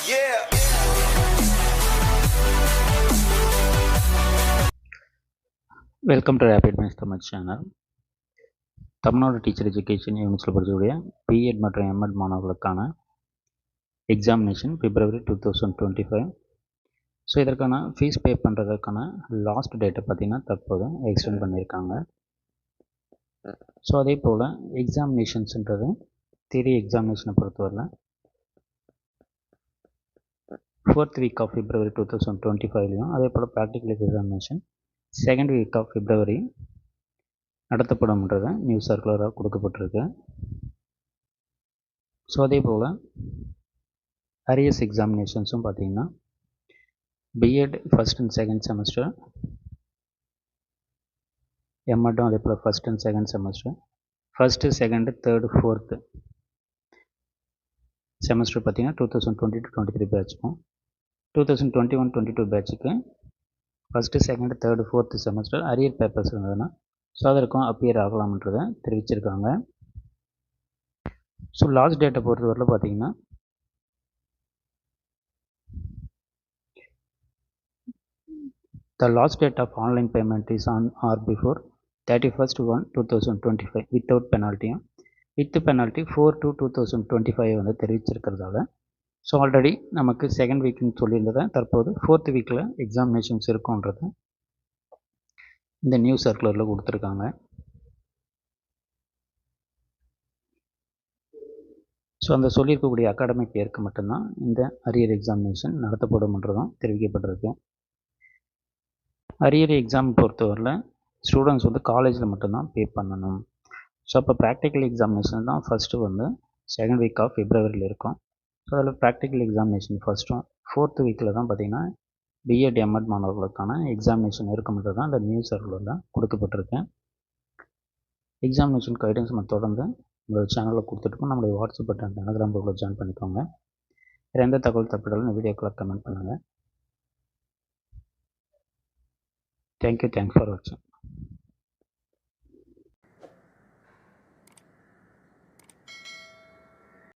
Yeah. Welcome to rapid maths Tamil channel. Tamil Nadu teacher education யூனிட்ஸில் படிக்கக்கூடிய B Ed மற்றும் எம்எட் மாணவர்களுக்கான எக்ஸாமினேஷன் பிப்ரவரி 2025. ஸோ இதற்கான ஃபீஸ் பே பண்ணுறதுக்கான லாஸ்ட் டேட்டை பார்த்திங்கன்னா தற்போது எக்ஸ்டெண்ட் பண்ணியிருக்காங்க. ஸோ அதே போல் எக்ஸாமினேஷன்ஸுன்றது தியரி எக்ஸாமினேஷனை பொறுத்தவரை 4th வீக் ஆஃப் பிப்ரவரி 2025லையும் அதே போல் practical examination 2nd week of February நடத்தப்படும்ன்றதை நியூஸ் சர்க்குலராக கொடுக்கப்பட்டிருக்கு. ஸோ அதே போல் அரியர்ஸ் எக்ஸாமினேஷன்ஸும் பார்த்திங்கன்னா B Ed first and second semester, எம்எட்டும் அதே போல் first and second semester, first second third fourth semester பார்த்திங்கன்னா 2020-23 பேட்சுக்கும் 2021-22 பேட்சுக்கு first second third fourth semester arrear papers இருந்ததுன்னா ஸோ அதற்கும் அப்பியர் ஆகலாம்ன்றதை தெரிவிச்சிருக்காங்க. ஸோ லாஸ்ட் டேட்டை பொறுத்தவரையில் பார்த்திங்கன்னா the last date of online payment is on or before 31st-1-2025 without penalty. with penalty 4/2/2025 வந்து தெரிவிச்சிருக்கிறதால ஸோ ஆல்ரெடி நமக்கு செகண்ட் வீக்னு சொல்லியிருந்ததை தற்போது 4th வீக்கில் எக்ஸாமினேஷன்ஸ் இருக்கும்ன்றதை இந்த நியூஸ் சர்க்குலரில் கொடுத்துருக்காங்க. ஸோ அந்த சொல்லியிருக்கக்கூடிய அகாடமிக் இயருக்கு மட்டும்தான் இந்த அரியர் எக்ஸாமினேஷன் நடத்தப்படும்ன்றதும் தெரிவிக்கப்பட்டிருக்கு. அரியர் எக்ஸாம் பொறுத்தவரையில் ஸ்டூடெண்ட்ஸ் வந்து காலேஜில் மட்டும்தான் பே பண்ணணும். ஸோ அப்போ ப்ராக்டிக்கல் எக்ஸாமினேஷன் தான் ஃபஸ்ட்டு வந்து 2nd வீக் ஆஃப் பிப்ரவரியில் இருக்கும். ஸோ அதில் ப்ராக்டிக்கல் எக்ஸாமினேஷன் ஃபஸ்ட்டும் 4th வீக்கில் தான் பார்த்திங்கன்னா பிஎட் எம்எட் மாணவர்களுக்கான எக்ஸாமினேஷன் இருக்குன்றது தான் அந்த நியூஸ் சர்க்குலரில் கொடுக்கப்பட்டிருக்கு. எக்ஸாமினேஷன் கைடன்ஸ் நம்ம தொடர்ந்து நம்மளோட சேனலில் கொடுத்துட்ருக்கோம். நம்மளுடைய வாட்ஸ்அப் பட்டன் டெலகிராம் குரூப்பில் ஜாயின் பண்ணிக்கோங்க. வேறு எந்த தகவல் தப்பிட்டாலும் இந்த வீடியோக்குள்ள கமெண்ட் பண்ணுங்கள். தேங்க்யூ, தேங்க்ஸ் ஃபார் வாட்சிங்.